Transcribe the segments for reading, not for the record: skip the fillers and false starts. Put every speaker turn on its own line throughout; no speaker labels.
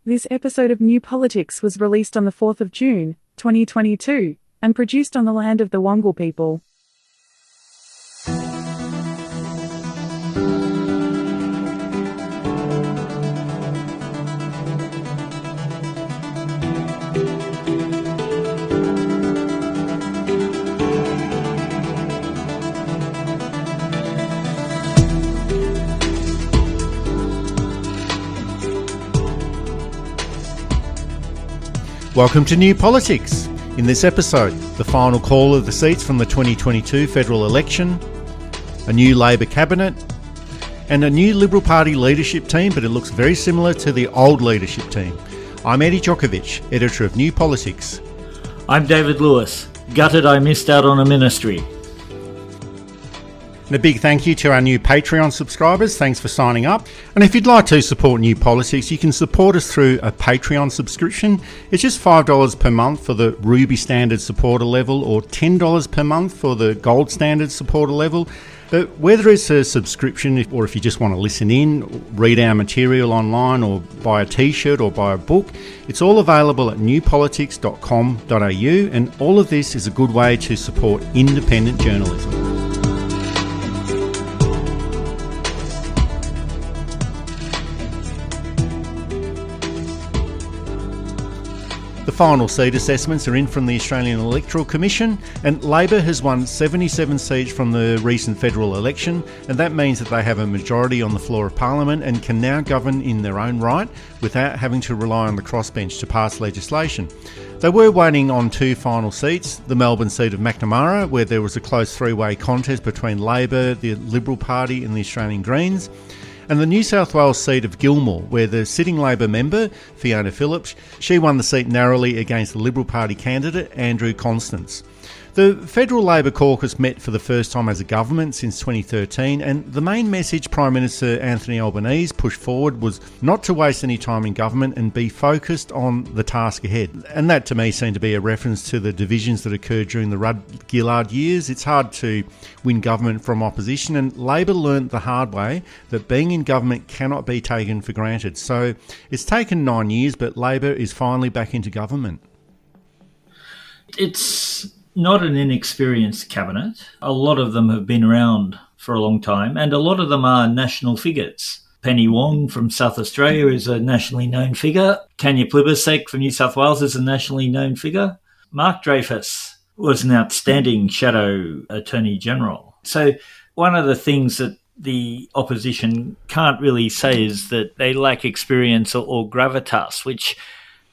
This episode of New Politics was released on the 4th of June, 2022, and produced on the land of the Wangal people.
Welcome to New Politics. In this episode, the final call of the seats from the 2022 federal election, a new Labor cabinet, and a new Liberal Party leadership team, but it looks very similar to the old leadership team. I'm Eddie Djokovic, editor of New Politics.
I'm David Lewis. Gutted I missed out on a ministry.
And a big thank you to our new Patreon subscribers. Thanks for signing up. And if you'd like to support New Politics, you can support us through a Patreon subscription. It's just $5 per month for the Ruby Standard supporter level or $10 per month for the Gold Standard supporter level. But whether it's a subscription or if you just want to listen in, read our material online or buy a t-shirt or buy a book, it's all available at newpolitics.com.au, and all of this is a good way to support independent journalism. The final seat assessments are in from the Australian Electoral Commission, and Labor has won 77 seats from the recent federal election, and that means that they have a majority on the floor of Parliament and can now govern in their own right without having to rely on the crossbench to pass legislation. They were waiting on two final seats, the Melbourne seat of Macnamara, where there was a close three-way contest between Labor, the Liberal Party and the Australian Greens, and the New South Wales seat of Gilmore, where the sitting Labor member, Fiona Phillips, she won the seat narrowly against the Liberal Party candidate, Andrew Constance. The Federal Labor caucus met for the first time as a government since 2013, and the main message Prime Minister Anthony Albanese pushed forward was not to waste any time in government and be focused on the task ahead. And that to me seemed to be a reference to the divisions that occurred during the Rudd-Gillard years. It's hard to win government from opposition, and Labor learnt the hard way that being in government cannot be taken for granted. So it's taken 9 years, but Labor is finally back into government.
It's not an inexperienced cabinet. A lot of them have been around for a long time, and a lot of them are national figures. Penny Wong from South Australia is a nationally known figure. Tanya Plibersek from New South Wales is a nationally known figure. Mark Dreyfus was an outstanding shadow Attorney General. So one of the things that the opposition can't really say is that they lack experience or gravitas, which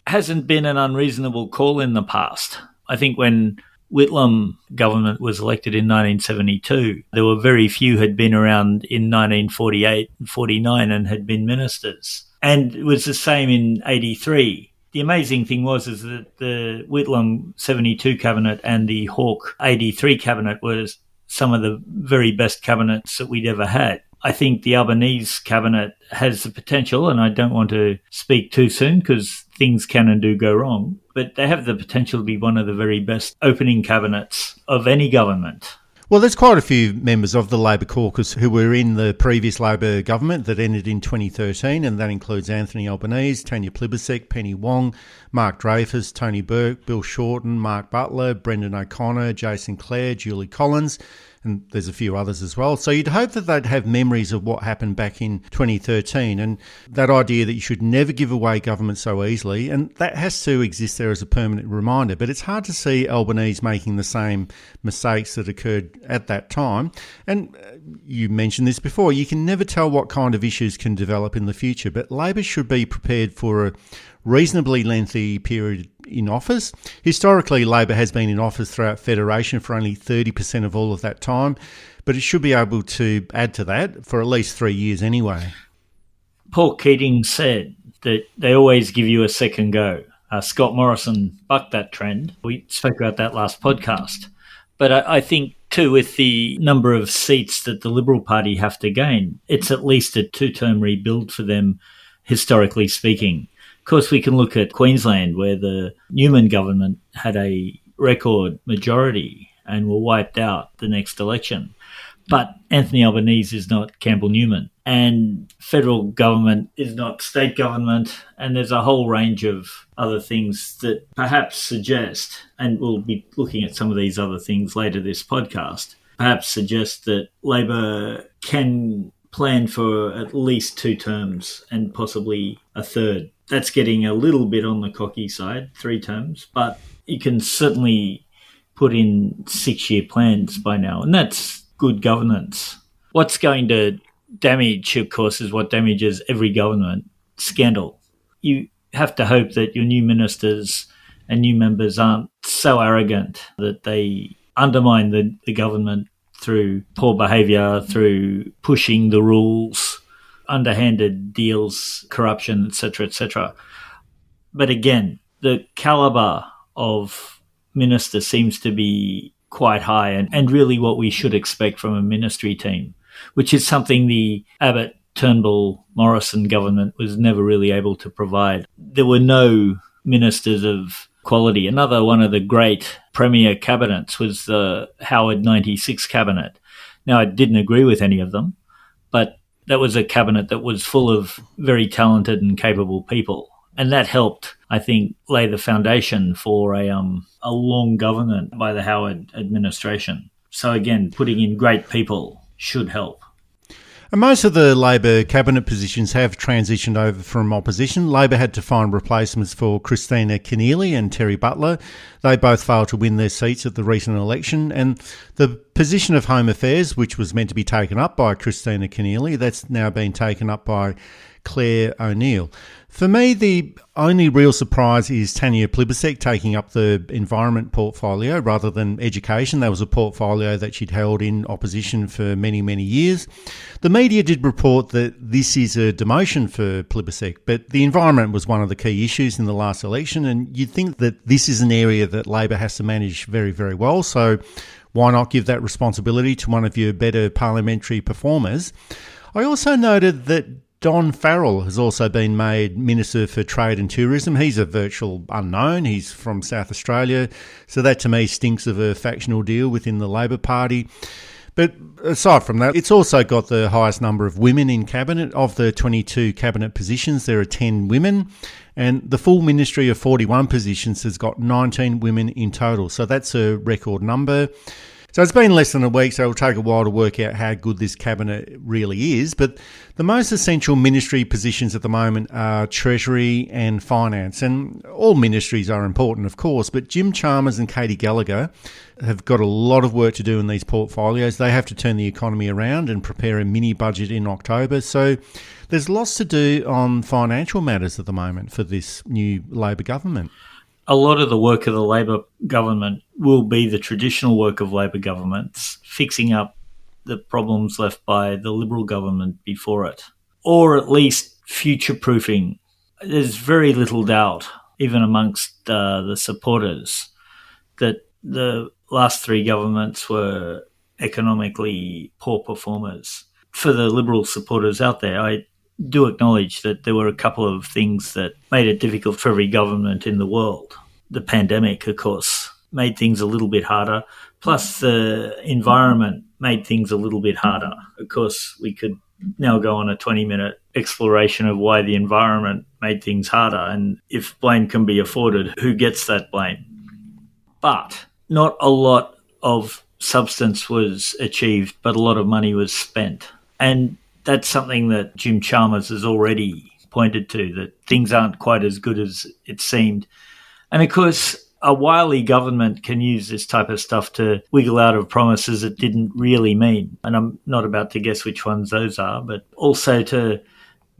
hasn't been an unreasonable call in the past. I think when Whitlam government was elected in 1972, there were very few had been around in 1948 and 49 and had been ministers. And it was the same in 83. The amazing thing was that the Whitlam 72 cabinet and the Hawke 83 cabinet was some of the very best cabinets that we'd ever had. I think the Albanese cabinet has the potential, and I don't want to speak too soon because things can and do go wrong, but they have the potential to be one of the very best opening cabinets of any government.
Well, there's quite a few members of the Labor caucus who were in the previous Labor government that ended in 2013, and that includes Anthony Albanese, Tanya Plibersek, Penny Wong, Mark Dreyfus, Tony Burke, Bill Shorten, Mark Butler, Brendan O'Connor, Jason Clare, Julie Collins, and there's a few others as well. So you'd hope that they'd have memories of what happened back in 2013 and that idea that you should never give away government so easily, and that has to exist there as a permanent reminder. But it's hard to see Albanese making the same mistakes that occurred at that time. And you mentioned this before, you can never tell what kind of issues can develop in the future, but Labor should be prepared for a reasonably lengthy period in office. Historically, Labor has been in office throughout Federation for only 30% of all of that time, but it should be able to add to that for at least 3 years anyway.
Paul Keating said that they always give you a second go. Scott Morrison bucked that trend. We spoke about that last podcast. But I think too, with the number of seats that the Liberal Party have to gain, it's at least a two-term rebuild for them, historically speaking. Of course, we can look at Queensland, where the Newman government had a record majority and were wiped out the next election. But Anthony Albanese is not Campbell Newman. and federal government is not state government, and there's a whole range of other things that perhaps suggest, and we'll be looking at some of these other things later this podcast, perhaps suggest that Labor can plan for at least 2 terms and possibly a third. That's getting a little bit on the cocky side, 3 terms, but you can certainly put in 6-year plans by now, and that's good governance. What's going to damage, of course, is what damages every government: scandal. You have to hope that your new ministers and new members aren't so arrogant that they undermine the government through poor behaviour, through pushing the rules, underhanded deals, corruption, etc., etc. But again, the calibre of minister seems to be quite high, and really what we should expect from a ministry team, which is something the Abbott, Turnbull, Morrison government was never really able to provide. There were no ministers of quality. Another one of the great premier cabinets was the Howard 96 cabinet. Now, I didn't agree with any of them, but that was a cabinet that was full of very talented and capable people. And that helped, I think, lay the foundation for a long government by the Howard administration. So again, putting in great people should help.
And most of the Labor cabinet positions have transitioned over from opposition. Labor had to find replacements for Christina Keneally and Terry Butler. They both failed to win their seats at the recent election. And the position of Home Affairs, which was meant to be taken up by Christina Keneally, that's now been taken up by Claire O'Neill. For me, the only real surprise is Tanya Plibersek taking up the environment portfolio rather than education. That was a portfolio that she'd held in opposition for many, many years. The media did report that this is a demotion for Plibersek, but the environment was one of the key issues in the last election, and you'd think that this is an area that Labor has to manage very, very well. So why not give that responsibility to one of your better parliamentary performers? I also noted that Don Farrell has also been made Minister for Trade and Tourism. He's a virtual unknown. He's from South Australia. So that to me stinks of a factional deal within the Labor Party. But aside from that, it's also got the highest number of women in Cabinet. Of the 22 Cabinet positions, there are 10 women. And the full ministry of 41 positions has got 19 women in total. So that's a record number. So it's been less than a week, so it'll take a while to work out how good this cabinet really is. But the most essential ministry positions at the moment are Treasury and Finance. And all ministries are important, of course, but Jim Chalmers and Katie Gallagher have got a lot of work to do in these portfolios. They have to turn the economy around and prepare a mini budget in October. So there's lots to do on financial matters at the moment for this new Labor government.
A lot of the work of the Labor government will be the traditional work of Labor governments, fixing up the problems left by the Liberal government before it, or at least future-proofing. There's very little doubt, even amongst the supporters, that the last 3 governments were economically poor performers. For the Liberal supporters out there, I do acknowledge that there were a couple of things that made it difficult for every government in the world. The pandemic, of course, made things a little bit harder, plus the environment made things a little bit harder. Of course, we could now go on a 20-minute exploration of why the environment made things harder, and if blame can be afforded, who gets that blame? But not a lot of substance was achieved, but a lot of money was spent. And that's something that Jim Chalmers has already pointed to, that things aren't quite as good as it seemed. And of course, a wily government can use this type of stuff to wiggle out of promises it didn't really mean. And I'm not about to guess which ones those are, but also to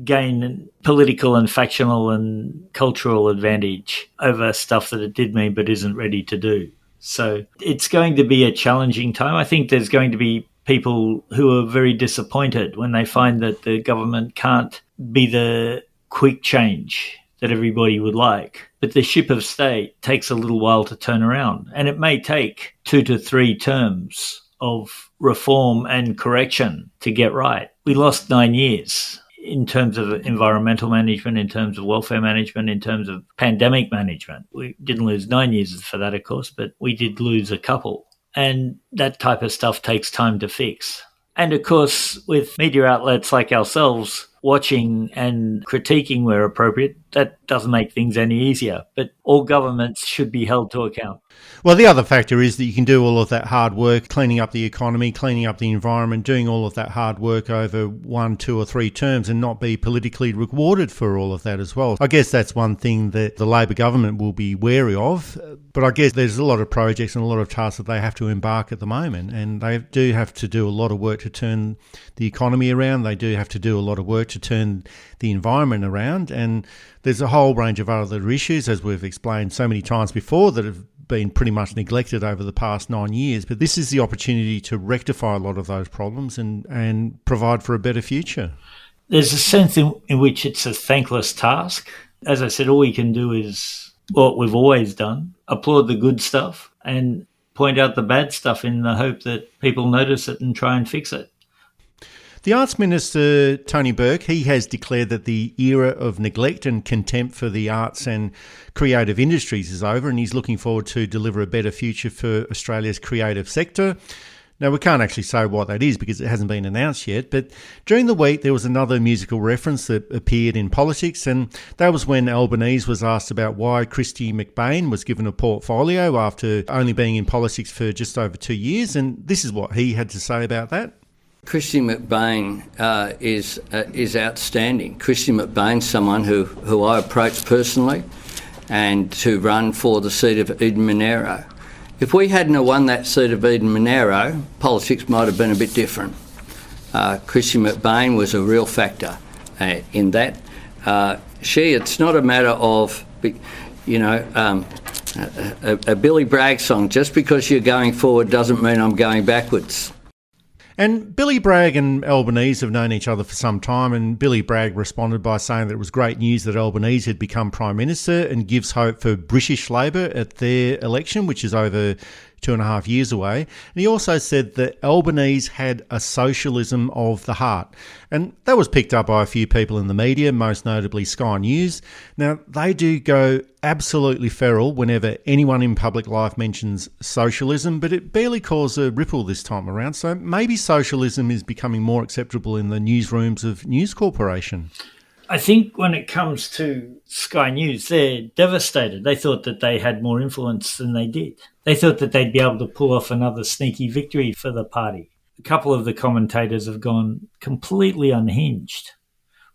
gain political and factional and cultural advantage over stuff that it did mean but isn't ready to do. So it's going to be a challenging time. I think there's going to be people who are very disappointed when they find that the government can't be the quick change that everybody would like. But the ship of state takes a little while to turn around, and it may take 2 to 3 terms of reform and correction to get right. We lost 9 years in terms of environmental management, in terms of welfare management, in terms of pandemic management. We didn't lose 9 years for that, of course, but we did lose a couple. And that type of stuff takes time to fix. And of course, with media outlets like ourselves watching and critiquing where appropriate, that doesn't make things any easier. But all governments should be held to account.
Well, the other factor is that you can do all of that hard work, cleaning up the economy, cleaning up the environment, doing all of that hard work over 1, 2 or 3 terms and not be politically rewarded for all of that as well. I guess that's one thing that the Labor government will be wary of. But I guess there's a lot of projects and a lot of tasks that they have to embark at the moment. And they do have to do a lot of work to turn the economy around. They do have to do a lot of work to turn the environment around. And there's a whole range of other issues, as we've explained so many times before, that have been pretty much neglected over the past 9 years. But this is the opportunity to rectify a lot of those problems and provide for a better future.
There's a sense in which it's a thankless task. As I said, all we can do is what we've always done, applaud the good stuff and point out the bad stuff in the hope that people notice it and try and fix it.
The Arts Minister, Tony Burke, he has declared that the era of neglect and contempt for the arts and creative industries is over, and he's looking forward to deliver a better future for Australia's creative sector. Now, we can't actually say what that is because it hasn't been announced yet, but during the week there was another musical reference that appeared in politics, and that was when Albanese was asked about why Christy McBain was given a portfolio after only being in politics for just over 2 years, and this is what he had to say about that.
Christy McBain is outstanding. Christy McBain's someone who I approached personally and to run for the seat of Eden Monaro. If we hadn't have won that seat of Eden Monaro, politics might have been a bit different. Christy McBain was a real factor in that. It's not a matter of, a Billy Bragg song. Just because you're going forward doesn't mean I'm going backwards.
And Billy Bragg and Albanese have known each other for some time, and Billy Bragg responded by saying that it was great news that Albanese had become Prime Minister and gives hope for British Labor at their election, which is over 2.5 years away. And he also said that Albanese had a socialism of the heart. And that was picked up by a few people in the media, most notably Sky News. Now, they do go absolutely feral whenever anyone in public life mentions socialism, but it barely caused a ripple this time around. So maybe socialism is becoming more acceptable in the newsrooms of News Corporation.
I think when it comes to Sky News, they're devastated. They thought that they had more influence than they did. They thought that they'd be able to pull off another sneaky victory for the party. A couple of the commentators have gone completely unhinged.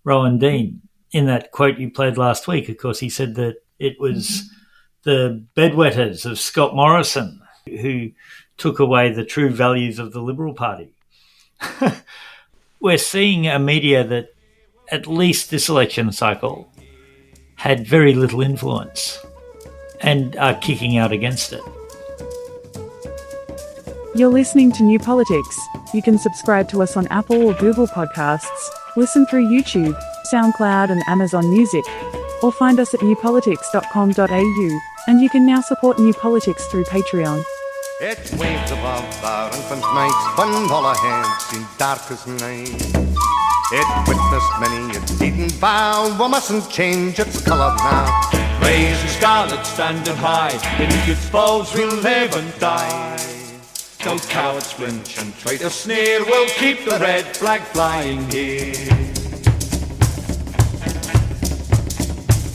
Rowan Dean, in that quote you played last week, of course, he said that it was the bedwetters of Scott Morrison who took away the true values of the Liberal Party. We're seeing a media that, at least this election cycle, had very little influence and are kicking out against it.
You're listening to New Politics. You can subscribe to us on Apple or Google Podcasts, listen through YouTube, SoundCloud and Amazon Music, or find us at newpolitics.com.au, and you can now support New Politics through Patreon.
It waves above our infant nights when all our heads seem dark as night. It witnessed many a deed and vow, we mustn't change its colour now.
Raise the scarlet standard high, beneath its foes we'll live and die. Don't cowards flinch and traitors sneer, we'll keep the red flag flying here.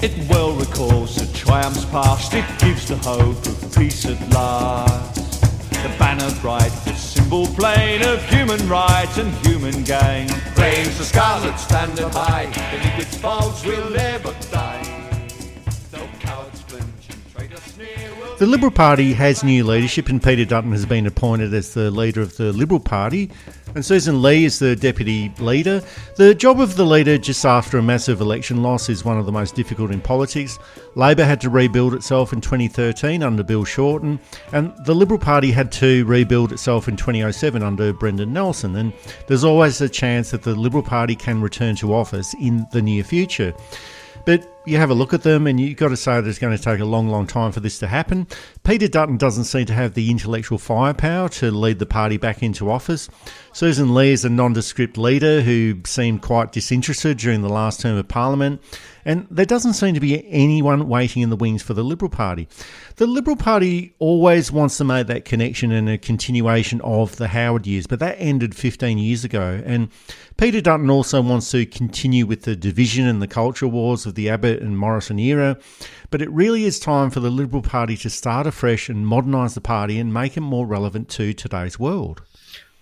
It well recalls the triumphs past, it gives the hope of peace at last. The banner bright, the symbol plain of human rights and human gain. Raise the scarlet standard high, beneath its foes we'll never die. No cowards flinch and traitors sneer.
The Liberal Party has new leadership, and Peter Dutton has been appointed as the leader of the Liberal Party, and Susan Lee is the deputy leader. The job of the leader just after a massive election loss is one of the most difficult in politics. Labor had to rebuild itself in 2013 under Bill Shorten, and the Liberal Party had to rebuild itself in 2007 under Brendan Nelson, and there's always a chance that the Liberal Party can return to office in the near future. But you have a look at them and you've got to say that it's going to take a long, long time for this to happen. Peter Dutton doesn't seem to have the intellectual firepower to lead the party back into office. Susan Lee is a nondescript leader who seemed quite disinterested during the last term of Parliament. And there doesn't seem to be anyone waiting in the wings for the Liberal Party. The Liberal Party always wants to make that connection and a continuation of the Howard years, but that ended 15 years ago. And Peter Dutton also wants to continue with the division and the culture wars of the Abbott and Morrison era. But it really is time for the Liberal Party to start afresh and modernise the party and make it more relevant to today's world.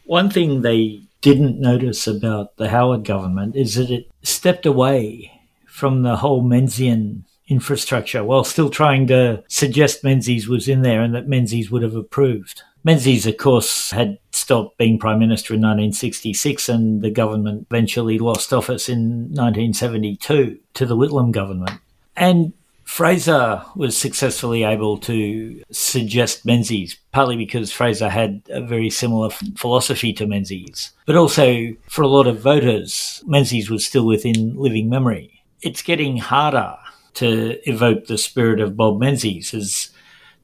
One thing they didn't notice about the Howard government is that it stepped away from the whole Menzies infrastructure while still trying to suggest Menzies was in there and that Menzies would have approved. Menzies, of course, had stopped being Prime Minister in 1966 and the government eventually lost office in 1972 to the Whitlam government. And Fraser was successfully able to suggest Menzies, partly because Fraser had a very similar philosophy to Menzies. But also, for a lot of voters, Menzies was still within living memory. It's getting harder to evoke the spirit of Bob Menzies, as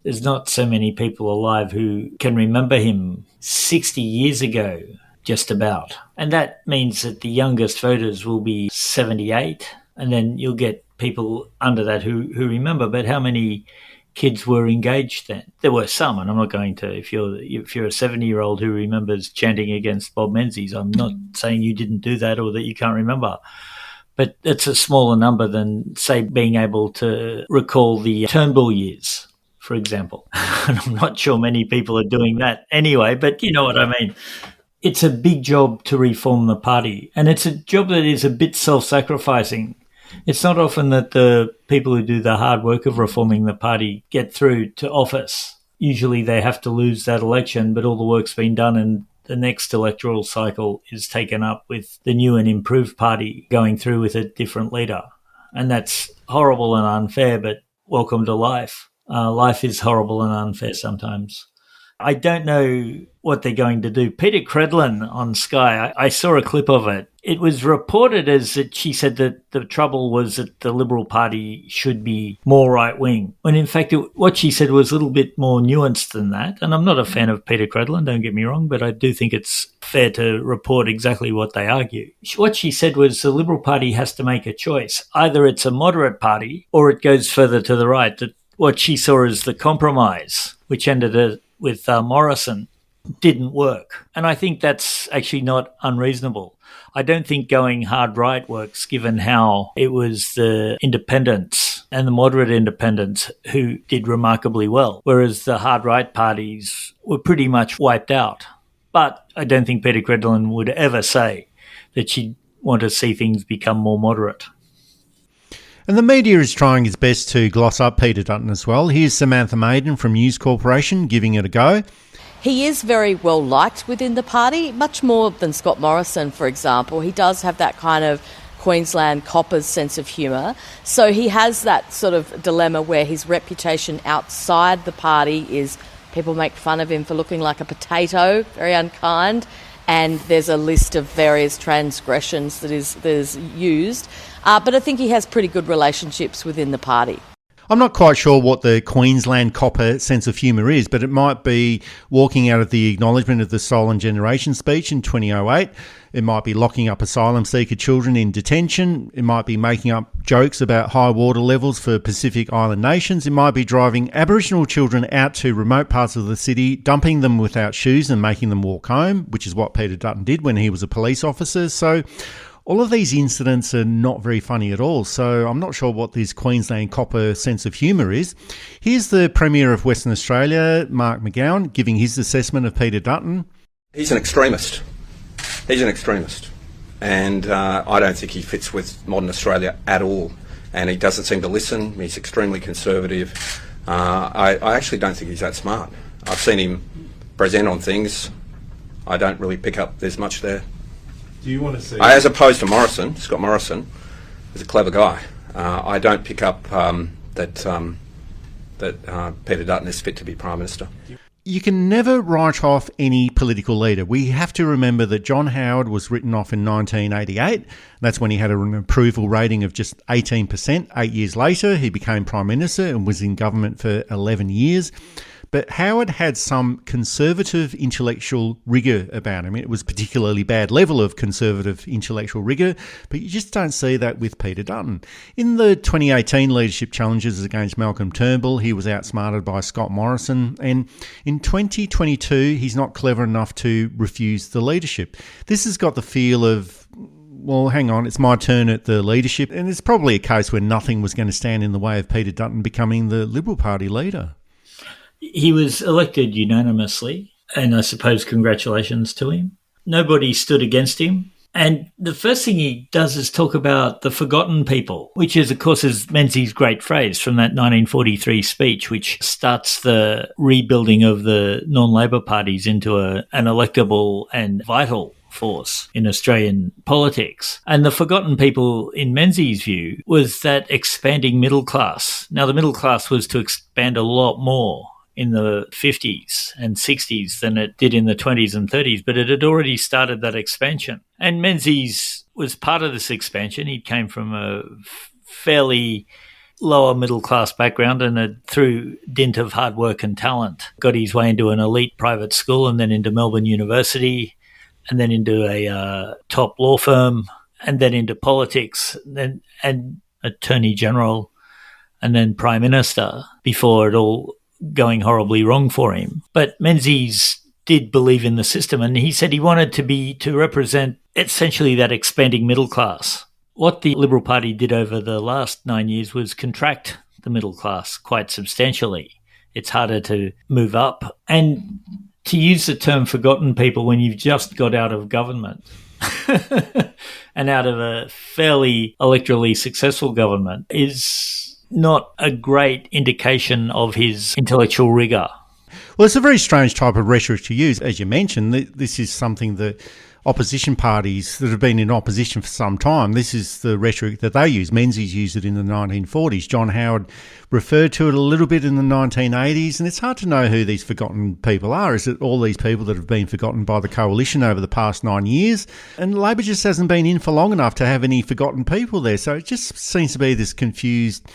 there's not so many people alive who can remember him 60 years ago, just about. And that means that the youngest voters will be 78, and then you'll get people under that who remember, but how many kids were engaged then? There were some, and I'm not going to, if you're a 70-year-old who remembers chanting against Bob Menzies, I'm not saying you didn't do that or that you can't remember. But it's a smaller number than, say, being able to recall the Turnbull years, for example. And I'm not sure many people are doing that anyway, but you know what I mean. It's a big job to reform the party, and it's a job that is a bit self-sacrificing. It's not often that the people who do the hard work of reforming the party get through to office. Usually they have to lose that election, but all the work's been done and the next electoral cycle is taken up with the new and improved party going through with a different leader. And that's horrible and unfair, but welcome to life. Life is horrible and unfair sometimes. I don't know what they're going to do. Peter Credlin on Sky, I saw a clip of it. It was reported as that she said that the trouble was that the Liberal Party should be more right-wing, when in fact what she said was a little bit more nuanced than that. And I'm not a fan of Peter Credlin, don't get me wrong, but I do think it's fair to report exactly what they argue. What she said was the Liberal Party has to make a choice. Either it's a moderate party or it goes further to the right. That what she saw as the compromise, which ended with Morrison, didn't work. And I think that's actually not unreasonable. I don't think going hard right works, given how it was the independents and the moderate independents who did remarkably well, whereas the hard right parties were pretty much wiped out. But I don't think Peter Credlin would ever say that she'd want to see things become more moderate.
And the media is trying its best to gloss up Peter Dutton as well. Here's Samantha Maiden from News Corporation giving it a go.
He is very well liked within the party, much more than Scott Morrison, for example. He does have that kind of Queensland coppers sense of humour. So he has that sort of dilemma where his reputation outside the party is people make fun of him for looking like a potato, very unkind, and there's a list of various transgressions that is used. But I think he has pretty good relationships within the party.
I'm not quite sure what the Queensland copper sense of humour is, but it might be walking out of the acknowledgement of the Stolen Generation speech in 2008. It might be locking up asylum seeker children in detention. It might be making up jokes about high water levels for Pacific Island nations. It might be driving Aboriginal children out to remote parts of the city, dumping them without shoes and making them walk home, which is what Peter Dutton did when he was a police officer. So all of these incidents are not very funny at all, so I'm not sure what this Queensland copper sense of humour is. Here's the Premier of Western Australia, Mark McGowan, giving his assessment of Peter Dutton.
He's an extremist. And I don't think he fits with modern Australia at all. And he doesn't seem to listen. He's extremely conservative. I actually don't think he's that smart. I've seen him present on things. I don't really pick up there's much there.
Do you want to see...
As opposed to Morrison, Scott Morrison is a clever guy. I don't pick up that Peter Dutton is fit to be Prime Minister.
You can never write off any political leader. We have to remember that John Howard was written off in 1988. That's when he had an approval rating of just 18%. 8 years later, he became Prime Minister and was in government for 11 years. But Howard had some conservative intellectual rigour about him. It was a particularly bad level of conservative intellectual rigour, but you just don't see that with Peter Dutton. In the 2018 leadership challenges against Malcolm Turnbull, he was outsmarted by Scott Morrison, and in 2022, he's not clever enough to refuse the leadership. This has got the feel of, well, hang on, it's my turn at the leadership, and it's probably a case where nothing was going to stand in the way of Peter Dutton becoming the Liberal Party leader.
He was elected unanimously, and I suppose congratulations to him. Nobody stood against him. And the first thing he does is talk about the forgotten people, which is, of course, is Menzies' great phrase from that 1943 speech, which starts the rebuilding of the non-Labor parties into an electable and vital force in Australian politics. And the forgotten people, in Menzies' view, was that expanding middle class. Now, the middle class was to expand a lot more in the 50s and 60s than it did in the 20s and 30s, but it had already started that expansion. And Menzies was part of this expansion. He came from a fairly lower middle class background and had, through dint of hard work and talent, got his way into an elite private school and then into Melbourne University and then into a top law firm and then into politics and Attorney General and then Prime Minister before it all going horribly wrong for him. But Menzies did believe in the system, and he said he wanted to represent essentially that expanding middle class. What the Liberal Party did over the last 9 years was contract the middle class quite substantially. It's harder to move up. And to use the term forgotten people when you've just got out of government and out of a fairly electorally successful government is not a great indication of his intellectual rigour.
Well, it's a very strange type of rhetoric to use. As you mentioned, this is something that opposition parties that have been in opposition for some time, this is the rhetoric that they use. Menzies used it in the 1940s. John Howard referred to it a little bit in the 1980s, and it's hard to know who these forgotten people are. Is it all these people that have been forgotten by the coalition over the past 9 years? And Labor just hasn't been in for long enough to have any forgotten people there. So it just seems to be this confused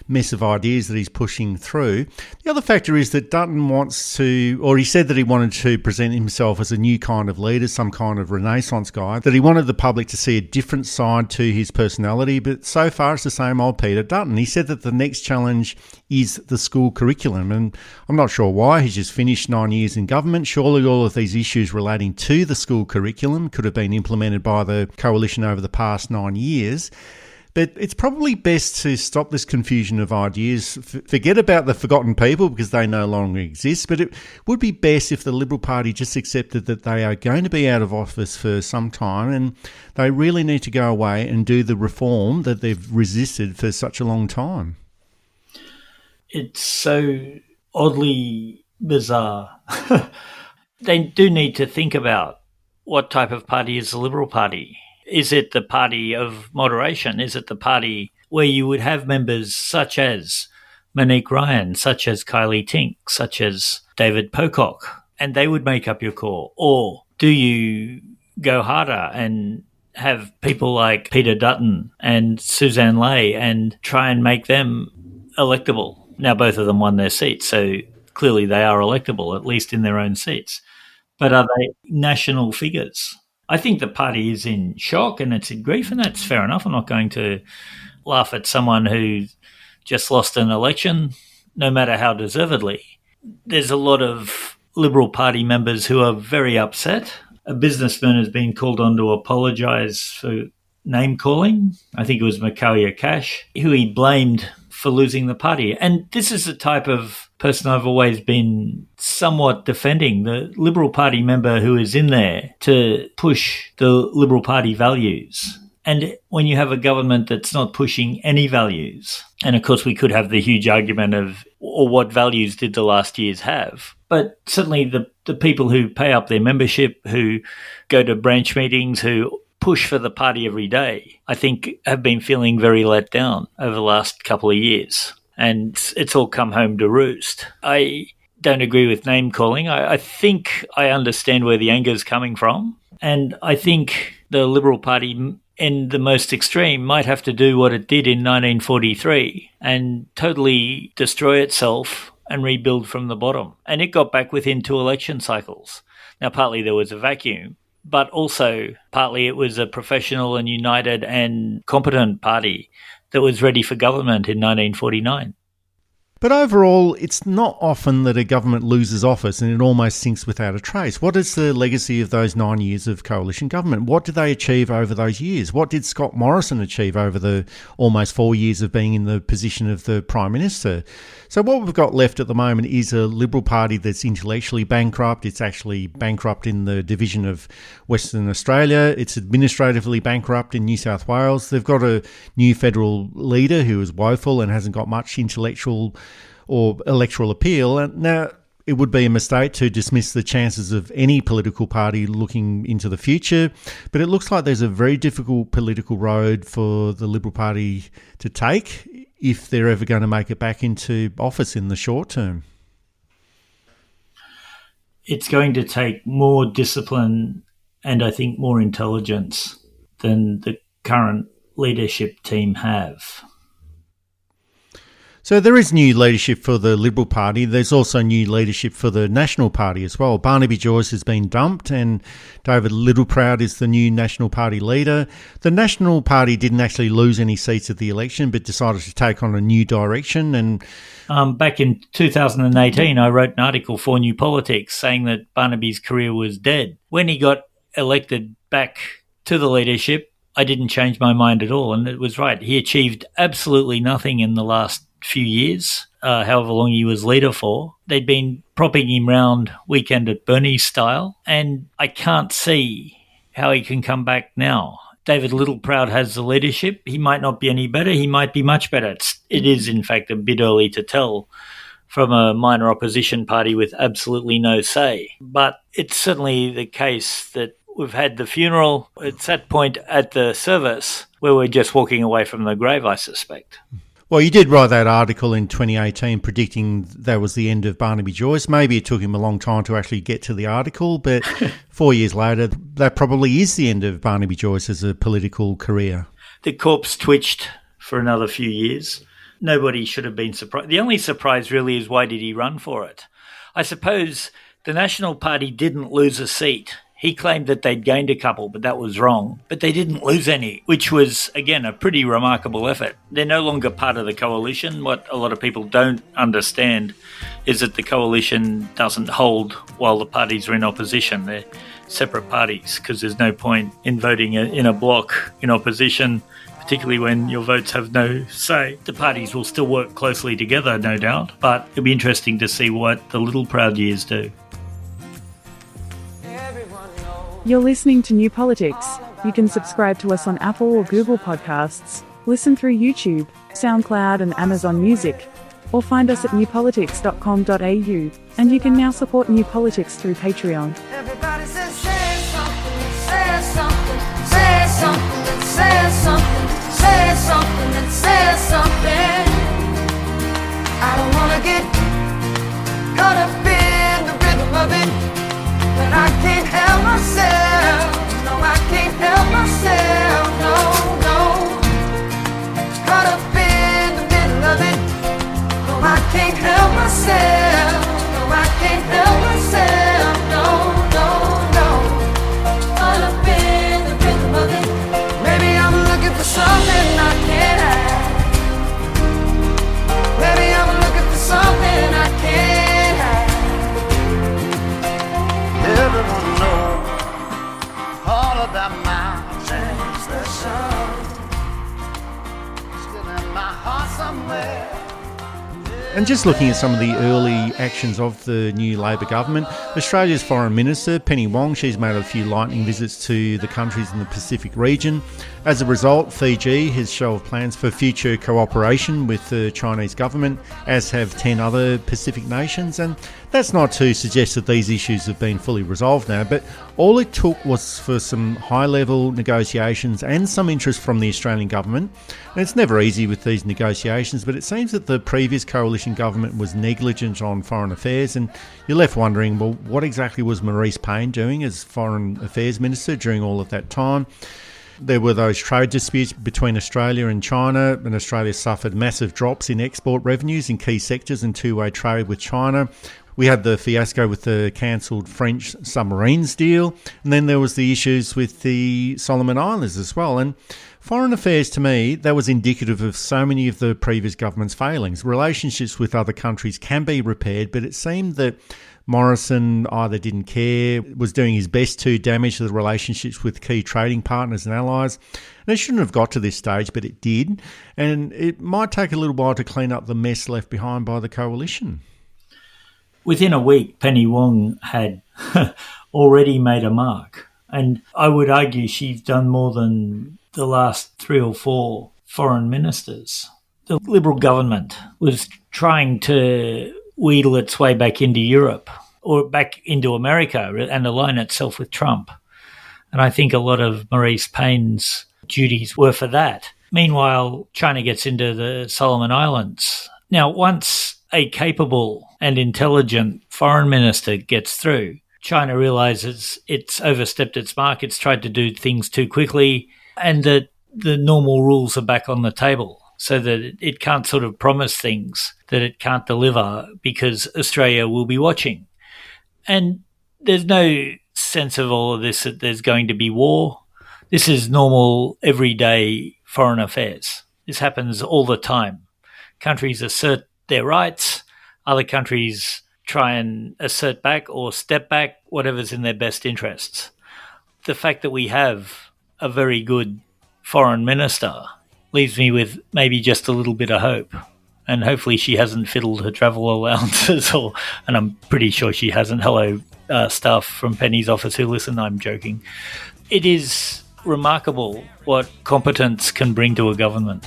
mess of ideas that he's pushing through. The other factor is that Dutton wants to, or he said that he wanted to present himself as a new kind of leader, some kind of Renaissance guy, that he wanted the public to see a different side to his personality, but so far it's the same old Peter Dutton. He said that the next challenge is the school curriculum, and I'm not sure why. He's just finished 9 years in government. Surely all of these issues relating to the school curriculum could have been implemented by the coalition over the past 9 years. But it's probably best to stop this confusion of ideas. Forget about the forgotten people because they no longer exist. But it would be best if the Liberal Party just accepted that they are going to be out of office for some time and they really need to go away and do the reform that they've resisted for such a long time.
It's so oddly bizarre. They do need to think about what type of party is the Liberal Party. Is it the party of moderation? Is it the party where you would have members such as Monique Ryan, such as Kylie Tink, such as David Pocock, and they would make up your core? Or do you go harder and have people like Peter Dutton and Suzanne Ley and try and make them electable? Now, both of them won their seats, so clearly they are electable, at least in their own seats. But are they national figures? I think the party is in shock and it's in grief, and that's fair enough. I'm not going to laugh at someone who just lost an election, no matter how deservedly. There's a lot of Liberal Party members who are very upset. A businessman has been called on to apologise for name-calling. I think it was Micaiah Cash, who he blamed for losing the party. And this is the type of person I've always been somewhat defending, the Liberal Party member who is in there to push the Liberal Party values. And when you have a government that's not pushing any values, and of course we could have the huge argument of, or what values did the last years have? But certainly the people who pay up their membership, who go to branch meetings, who push for the party every day, I think have been feeling very let down over the last couple of years. And it's all come home to roost. I don't agree with name calling. I think I understand where the anger is coming from. And I think the Liberal Party in the most extreme might have to do what it did in 1943 and totally destroy itself and rebuild from the bottom. And it got back within 2 election cycles. Now, partly there was a vacuum, but also partly it was a professional and united and competent party that was ready for government in 1949.
But overall, it's not often that a government loses office and it almost sinks without a trace. What is the legacy of those 9 years of coalition government? What did they achieve over those years? What did Scott Morrison achieve over the almost 4 years of being in the position of the Prime Minister? So what we've got left at the moment is a Liberal Party that's intellectually bankrupt. It's actually bankrupt in the division of Western Australia. It's administratively bankrupt in New South Wales. They've got a new federal leader who is woeful and hasn't got much intellectual or electoral appeal. And now, it would be a mistake to dismiss the chances of any political party looking into the future, but it looks like there's a very difficult political road for the Liberal Party to take if they're ever going to make it back into office in the short term.
It's going to take more discipline and I think more intelligence than the current leadership team have.
So there is new leadership for the Liberal Party. There's also new leadership for the National Party as well. Barnaby Joyce has been dumped and David Littleproud is the new National Party leader. The National Party didn't actually lose any seats at the election but decided to take on a new direction. And
back in 2018, I wrote an article for New Politics saying that Barnaby's career was dead. When he got elected back to the leadership, I didn't change my mind at all, and it was right. He achieved absolutely nothing in the last few years, however long he was leader for. They'd been propping him round Weekend at Bernie's style, and I can't see how he can come back now. David Littleproud has the leadership. He might not be any better. He might be much better. It is, in fact, a bit early to tell from a minor opposition party with absolutely no say. But it's certainly the case that we've had the funeral. It's that point at the service where we're just walking away from the grave, I suspect.
Well, you did write that article in 2018 predicting that was the end of Barnaby Joyce. Maybe it took him a long time to actually get to the article, but 4 years later, that probably is the end of Barnaby Joyce as a political career.
The corpse twitched for another few years. Nobody should have been surprised. The only surprise really is why did he run for it? I suppose the National Party didn't lose a seat. He claimed that they'd gained a couple, but that was wrong. But they didn't lose any, which was, again, a pretty remarkable effort. They're no longer part of the coalition. What a lot of people don't understand is that the coalition doesn't hold while the parties are in opposition. They're separate parties because there's no point in voting in a bloc in opposition, particularly when your votes have no say. The parties will still work closely together, no doubt, but it'll be interesting to see what the Littleproud years do.
You're listening to New Politics. You can subscribe to us on Apple or Google Podcasts, listen through YouTube, SoundCloud and Amazon Music, or find us at newpolitics.com.au. And you can now support New Politics through Patreon.
Everybody says, say something, say something, say something, say something, say something, say something. I don't wanna get caught up in the rhythm of it. But I can't help myself, no, I can't help myself, no, no. Caught up in the middle of it, no, I can't help myself, no, I can't help myself, no, no, no. Caught up in the rhythm of it, maybe I'm looking for something I can't have. Maybe I'm looking for something I can't have. Everyone knows all about my transgression. Still in my heart somewhere.
And just looking at some of the early actions of the new Labor government, Australia's Foreign Minister, Penny Wong, she's made a few lightning visits to the countries in the Pacific region. As a result, Fiji has shelved plans for future cooperation with the Chinese government, as have 10 other Pacific nations. And that's not to suggest that these issues have been fully resolved now, but all it took was for some high-level negotiations and some interest from the Australian government. And it's never easy with these negotiations, but it seems that the previous coalition government was negligent on foreign affairs, and you're left wondering, well, what exactly was Maurice Payne doing as Foreign Affairs Minister during all of that time? There were those trade disputes between Australia and China, and Australia suffered massive drops in export revenues in key sectors and two-way trade with China. We had the fiasco with the cancelled French submarines deal, and then there was the issues with the Solomon Islands as well. And foreign affairs, to me, that was indicative of so many of the previous government's failings. Relationships with other countries can be repaired, but it seemed that Morrison either didn't care, was doing his best to damage the relationships with key trading partners and allies. And it shouldn't have got to this stage, but it did. And it might take a little while to clean up the mess left behind by the coalition.
Within a week, Penny Wong had already made a mark. And I would argue she's done more than the last 3 or 4 foreign ministers. The Liberal government was trying to wheedle its way back into Europe or back into America and align itself with Trump. And I think a lot of Maurice Payne's duties were for that. Meanwhile, China gets into the Solomon Islands. Now, once a capable and intelligent foreign minister gets through, China realises it's overstepped its mark, it's tried to do things too quickly, and that the normal rules are back on the table so that it can't sort of promise things that it can't deliver because Australia will be watching. And there's no sense of all of this that there's going to be war. This is normal, everyday foreign affairs. This happens all the time. Countries assert their rights, other countries try and assert back or step back, whatever's in their best interests. The fact that we have a very good foreign minister leaves me with maybe just a little bit of hope. And hopefully she hasn't fiddled her travel allowances, and I'm pretty sure she hasn't. Hello, staff from Penny's office who listen, I'm joking. It is remarkable what competence can bring to a government.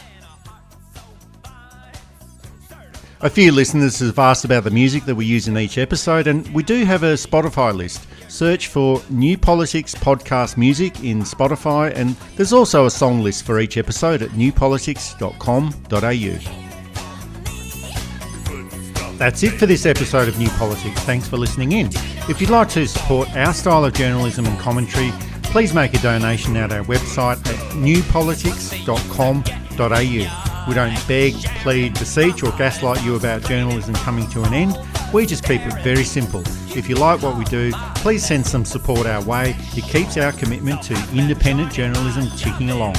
A few listeners have asked about the music that we use in each episode, and we do have a Spotify list. Search for New Politics Podcast Music in Spotify, and there's also a song list for each episode at newpolitics.com.au. That's it for this episode of New Politics. Thanks for listening in. If you'd like to support our style of journalism and commentary, please make a donation at our website at newpolitics.com.au. We don't beg, plead, beseech or gaslight you about journalism coming to an end. We just keep it very simple. If you like what we do, please send some support our way. It keeps our commitment to independent journalism ticking along.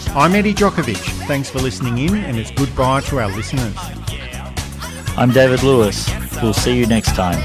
I'm Eddie Djokovic. Thanks for listening in, and it's goodbye to our listeners.
I'm David Lewis. We'll see you next time.